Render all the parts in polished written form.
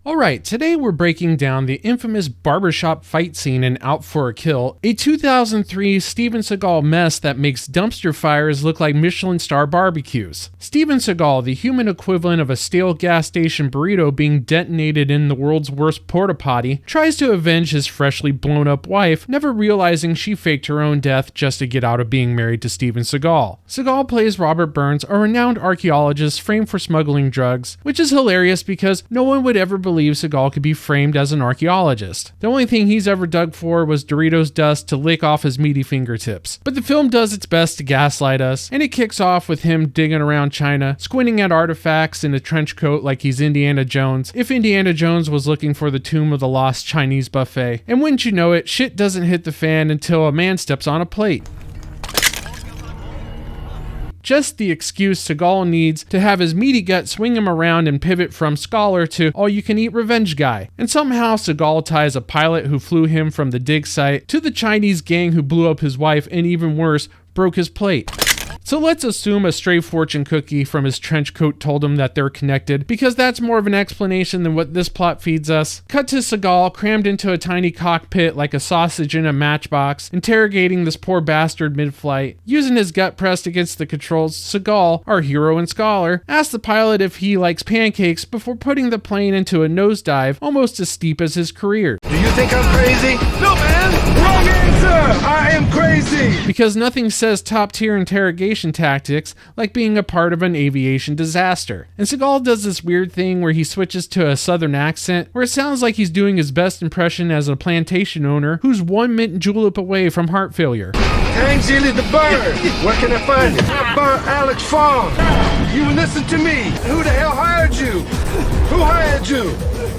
Alright, today we're breaking down the infamous barbershop fight scene in Out for a Kill, a 2003 Steven Seagal mess that makes dumpster fires look like Michelin star barbecues. Steven Seagal, the human equivalent of a stale gas station burrito being detonated in the world's worst porta potty, tries to avenge his freshly blown up wife, never realizing she faked her own death just to get out of being married to Steven Seagal. Seagal plays Robert Burns, a renowned archaeologist framed for smuggling drugs, which is hilarious because no one would ever believe Seagal could be framed as an archaeologist. The only thing he's ever dug for was Doritos dust to lick off his meaty fingertips. But the film does its best to gaslight us, and it kicks off with him digging around China, squinting at artifacts in a trench coat like he's Indiana Jones, if Indiana Jones was looking for the tomb of the lost Chinese buffet. And wouldn't you know it, shit doesn't hit the fan until a man steps on a plate. Just the excuse Seagal needs to have his meaty gut swing him around and pivot from scholar to all-you-can-eat revenge guy. And somehow Seagal ties a pilot who flew him from the dig site to the Chinese gang who blew up his wife and, even worse, broke his plate. So let's assume a stray fortune cookie from his trench coat told him that they're connected, because that's more of an explanation than what this plot feeds us. Cut to Seagal crammed into a tiny cockpit like a sausage in a matchbox, interrogating this poor bastard mid-flight. Using his gut pressed against the controls, Seagal, our hero and scholar, asks the pilot if he likes pancakes before putting the plane into a nosedive almost as steep as his career. Do you think I'm crazy? No, man! Wrong answer! I am crazy! Because nothing says top-tier interrogation tactics like being a part of an aviation disaster. And Seagal does this weird thing where he switches to a southern accent where it sounds like he's doing his best impression as a plantation owner who's one mint julep away from heart failure. Hang Zilly the bird! Where can I find it? Bird Alex Farm! You listen to me! Who the hell hired you? Who hired you?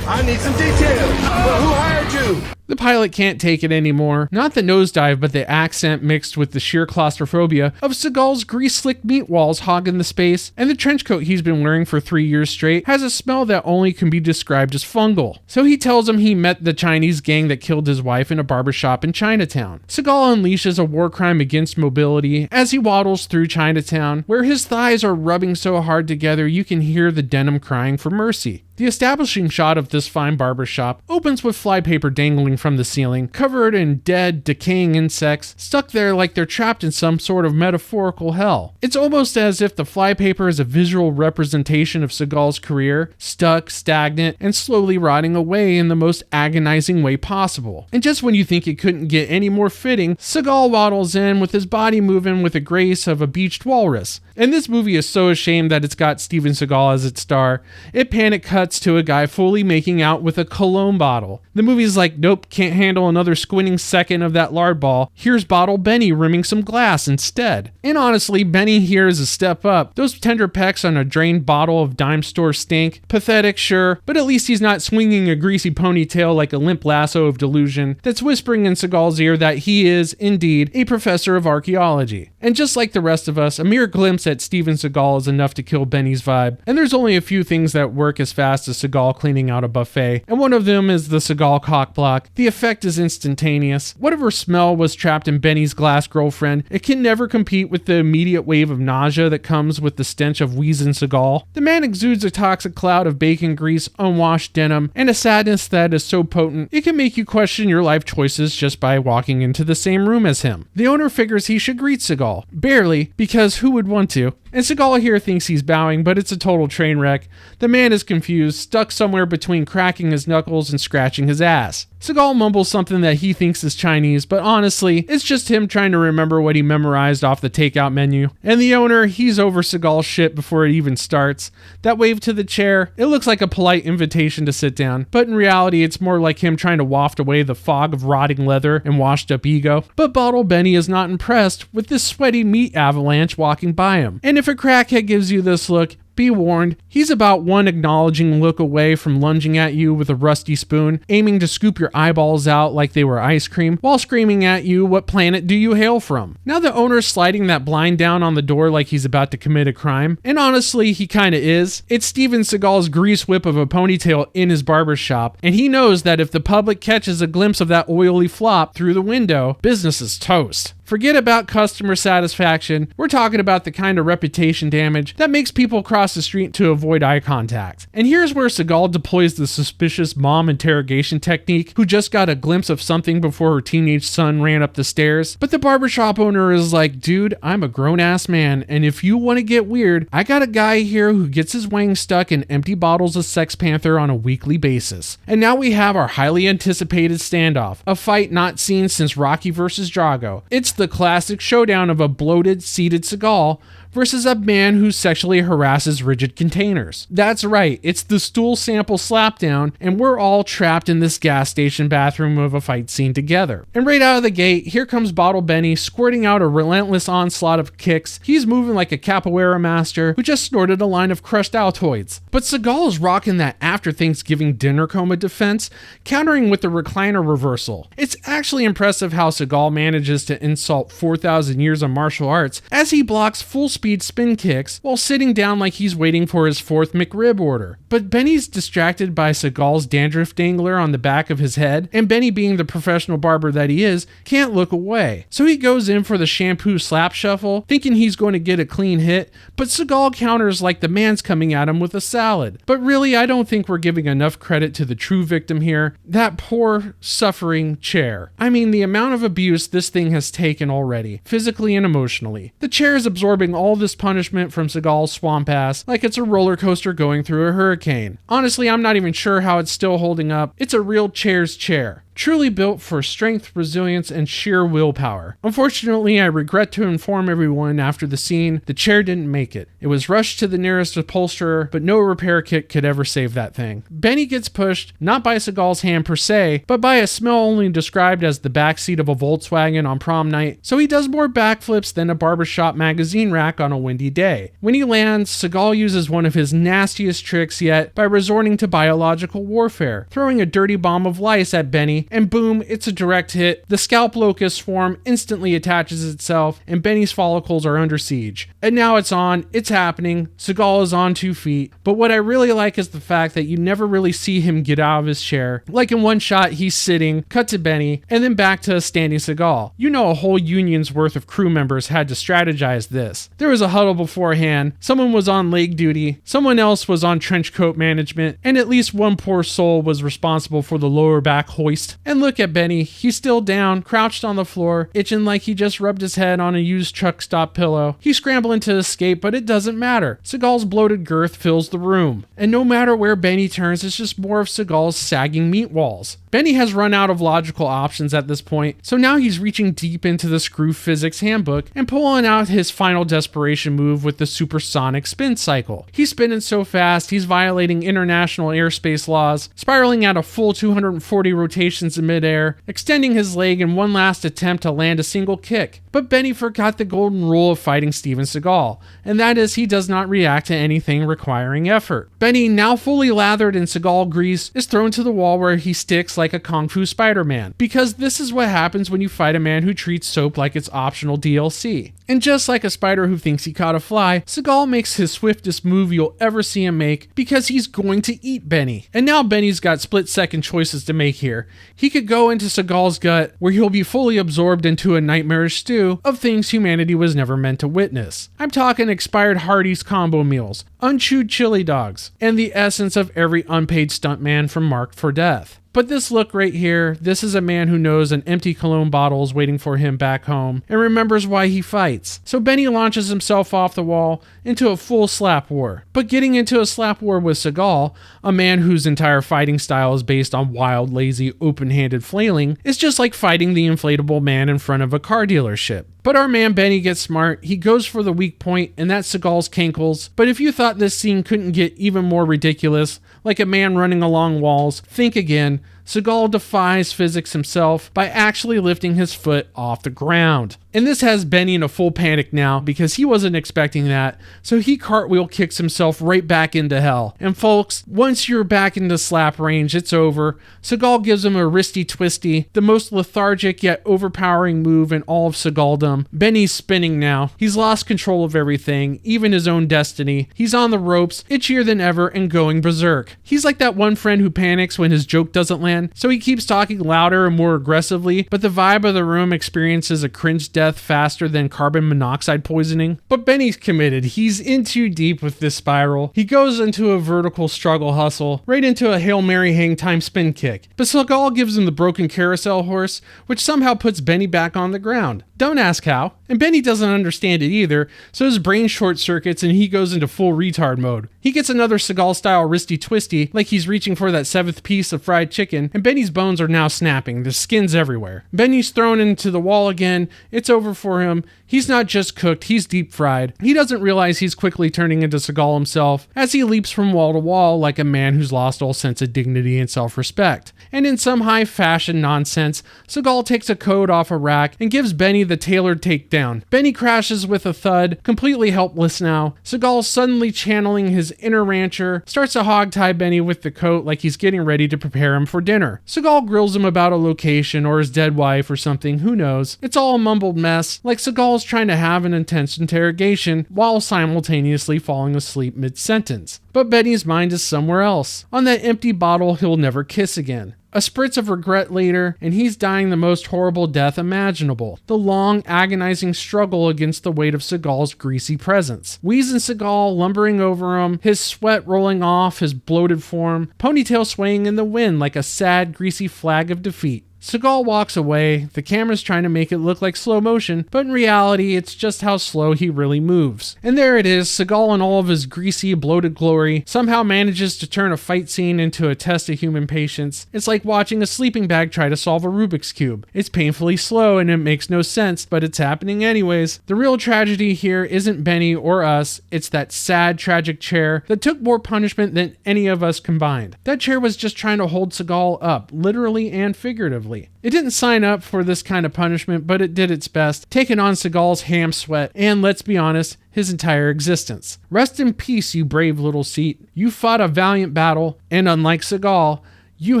I need some details. Well, who hired you? The pilot can't take it anymore. Not the nosedive, but the accent mixed with the sheer claustrophobia of Seagal's grease-slicked meat walls hogging the space, and the trench coat he's been wearing for 3 years straight has a smell that only can be described as fungal. So he tells him he met the Chinese gang that killed his wife in a barbershop in Chinatown. Seagal unleashes a war crime against mobility as he waddles through Chinatown, where his thighs are rubbing so hard together you can hear the denim crying for mercy. The establishing shot of this fine barbershop opens with flypaper dangling from the ceiling, covered in dead, decaying insects, stuck there like they're trapped in some sort of metaphorical hell. It's almost as if the flypaper is a visual representation of Seagal's career, stuck, stagnant, and slowly rotting away in the most agonizing way possible. And just when you think it couldn't get any more fitting, Seagal waddles in with his body moving with the grace of a beached walrus. And this movie is so ashamed that it's got Steven Seagal as its star, it panic cuts to a guy fully making out with a cologne bottle. The movie's like, nope, can't handle another squinting second of that lard ball. Here's Bottle Benny rimming some glass instead. And honestly, Benny here is a step up. Those tender pecs on a drained bottle of dime store stink. Pathetic, sure, but at least he's not swinging a greasy ponytail like a limp lasso of delusion that's whispering in Seagal's ear that he is, indeed, a professor of archaeology. And just like the rest of us, a mere glimpse at Steven Seagal is enough to kill Benny's vibe. And there's only a few things that work as fast as Seagal cleaning out a buffet, and one of them is the Seagal cock block. The effect is instantaneous. Whatever smell was trapped in Benny's glass girlfriend, it can never compete with the immediate wave of nausea that comes with the stench of wheezing Seagal. The man exudes a toxic cloud of bacon grease, unwashed denim, and a sadness that is so potent it can make you question your life choices just by walking into the same room as him. The owner figures he should greet Seagal. Barely, because who would want to? And Seagal here thinks he's bowing, but it's a total train wreck. The man is confused, stuck somewhere between cracking his knuckles and scratching his ass. Seagal mumbles something that he thinks is Chinese, but honestly, it's just him trying to remember what he memorized off the takeout menu. And the owner, he's over Seagal's shit before it even starts. That wave to the chair, it looks like a polite invitation to sit down, but in reality, it's more like him trying to waft away the fog of rotting leather and washed up ego. But Bottle Benny is not impressed with this sweaty meat avalanche walking by him. And if a crackhead gives you this look, be warned, he's about one acknowledging look away from lunging at you with a rusty spoon, aiming to scoop your eyeballs out like they were ice cream, while screaming at you, what planet do you hail from? Now the owner's sliding that blind down on the door like he's about to commit a crime, and honestly, he kinda is. It's Steven Seagal's grease whip of a ponytail in his barbershop, and he knows that if the public catches a glimpse of that oily flop through the window, business is toast. Forget about customer satisfaction. We're talking about the kind of reputation damage that makes people cross the street to avoid eye contact. And here's where Seagal deploys the suspicious mom interrogation technique, who just got a glimpse of something before her teenage son ran up the stairs. But the barbershop owner is like, dude, I'm a grown-ass man, and if you want to get weird, I got a guy here who gets his wang stuck in empty bottles of Sex Panther on a weekly basis. And now we have our highly anticipated standoff, a fight not seen since Rocky vs. Drago. It's the classic showdown of a bloated, seated Seagal versus a man who sexually harasses rigid containers. That's right, it's the stool sample slapdown, and we're all trapped in this gas station bathroom of a fight scene together. And right out of the gate, here comes Bottle Benny squirting out a relentless onslaught of kicks. He's moving like a capoeira master who just snorted a line of crushed Altoids. But Seagal is rocking that after Thanksgiving dinner coma defense, countering with the recliner reversal. It's actually impressive how Seagal manages to insult 4,000 years of martial arts as he blocks full speed spin kicks while sitting down like he's waiting for his fourth McRib order. But Benny's distracted by Seagal's dandruff dangler on the back of his head, and Benny, being the professional barber that he is, can't look away. So he goes in for the shampoo slap shuffle, thinking he's going to get a clean hit, but Seagal counters like the man's coming at him with a salad. But really, I don't think we're giving enough credit to the true victim here, that poor, suffering chair. I mean, the amount of abuse this thing has taken already, physically and emotionally. The chair is absorbing all this punishment from Seagal's swamp ass like it's a roller coaster going through a hurricane. Honestly, I'm not even sure how it's still holding up. It's a real chair's chair. Truly built for strength, resilience, and sheer willpower. Unfortunately, I regret to inform everyone after the scene, the chair didn't make it. It was rushed to the nearest upholsterer, but no repair kit could ever save that thing. Benny gets pushed, not by Seagal's hand per se, but by a smell only described as the backseat of a Volkswagen on prom night, so he does more backflips than a barbershop magazine rack on a windy day. When he lands, Seagal uses one of his nastiest tricks yet by resorting to biological warfare, throwing a dirty bomb of lice at Benny, and boom, it's a direct hit. The scalp locust swarm instantly attaches itself, and Benny's follicles are under siege. And now it's on, it's happening, Seagal is on 2 feet, but what I really like is the fact that you never really see him get out of his chair. Like in one shot, he's sitting, cut to Benny, and then back to a standing Seagal. You know, a whole union's worth of crew members had to strategize this. There was a huddle beforehand, someone was on leg duty, someone else was on trench coat management, and at least one poor soul was responsible for the lower back hoist. And look at Benny, he's still down, crouched on the floor, itching like he just rubbed his head on a used truck stop pillow. He's scrambling to escape, but it doesn't matter. Seagal's bloated girth fills the room. And no matter where Benny turns, it's just more of Seagal's sagging meat walls. Benny has run out of logical options at this point, so now he's reaching deep into the Screw Physics Handbook and pulling out his final desperation move with the supersonic spin cycle. He's spinning so fast, he's violating international airspace laws, spiraling at a full 240 rotations in midair, extending his leg in one last attempt to land a single kick. But Benny forgot the golden rule of fighting Steven Seagal, and that is he does not react to anything requiring effort. Benny, now fully lathered in Seagal grease, is thrown to the wall where he sticks like a Kung Fu Spider-Man, because this is what happens when you fight a man who treats soap like it's optional DLC. And just like a spider who thinks he caught a fly, Seagal makes his swiftest move you'll ever see him make, because he's going to eat Benny. And now Benny's got split-second choices to make here. He could go into Seagal's gut, where he'll be fully absorbed into a nightmarish stew of things humanity was never meant to witness. I'm talking expired Hardee's combo meals, unchewed chili dogs, and the essence of every unpaid stuntman from Marked for Death. But this look right here, this is a man who knows an empty cologne bottle is waiting for him back home and remembers why he fights. So Benny launches himself off the wall into a full slap war. But getting into a slap war with Seagal, a man whose entire fighting style is based on wild, lazy, open-handed flailing, is just like fighting the inflatable man in front of a car dealership. But our man Benny gets smart, he goes for the weak point, and that's Seagal's cankles. But if you thought this scene couldn't get even more ridiculous, like a man running along walls, think again. Seagal defies physics himself by actually lifting his foot off the ground. And this has Benny in a full panic now because he wasn't expecting that, so he cartwheel kicks himself right back into hell. And folks, once you're back into slap range, it's over. Seagal gives him a wristy twisty, the most lethargic yet overpowering move in all of Seagaldom. Benny's spinning now. He's lost control of everything, even his own destiny. He's on the ropes, itchier than ever, and going berserk. He's like that one friend who panics when his joke doesn't land again, so he keeps talking louder and more aggressively, but the vibe of the room experiences a cringe death faster than carbon monoxide poisoning. But Benny's committed. He's in too deep with this spiral. He goes into a vertical struggle hustle, right into a Hail Mary hang time spin kick. But Seagal gives him the broken carousel horse, which somehow puts Benny back on the ground. Don't ask how. And Benny doesn't understand it either, so his brain short circuits and he goes into full retard mode. He gets another Seagal-style wristy twisty, like he's reaching for that 7th piece of fried chicken, and Benny's bones are now snapping. The skin's everywhere. Benny's thrown into the wall again. It's over for him. He's not just cooked, he's deep fried. He doesn't realize he's quickly turning into Seagal himself as he leaps from wall to wall like a man who's lost all sense of dignity and self-respect. And in some high fashion nonsense, Seagal takes a coat off a rack and gives Benny the tailored takedown. Benny crashes with a thud, completely helpless now. Seagal, suddenly channeling his inner rancher, starts to hog-tie Benny with the coat like he's getting ready to prepare him for dinner. Seagal grills him about a location or his dead wife or something, who knows. It's all a mumbled mess, like Seagal's trying to have an intense interrogation while simultaneously falling asleep mid-sentence. But Benny's mind is somewhere else, on that empty bottle he'll never kiss again. A spritz of regret later, and he's dying the most horrible death imaginable. The long, agonizing struggle against the weight of Seagal's greasy presence. Wheezing Seagal lumbering over him, his sweat rolling off his bloated form, ponytail swaying in the wind like a sad, greasy flag of defeat. Seagal walks away, the camera's trying to make it look like slow motion, but in reality, it's just how slow he really moves. And there it is, Seagal in all of his greasy, bloated glory, somehow manages to turn a fight scene into a test of human patience. It's like watching a sleeping bag try to solve a Rubik's Cube. It's painfully slow and it makes no sense, but it's happening anyways. The real tragedy here isn't Benny or us, it's that sad, tragic chair that took more punishment than any of us combined. That chair was just trying to hold Seagal up, literally and figuratively. It didn't sign up for this kind of punishment, but it did its best, taking on Seagal's ham sweat and, let's be honest, his entire existence. Rest in peace, you brave little seat. You fought a valiant battle, and unlike Seagal, you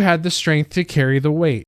had the strength to carry the weight.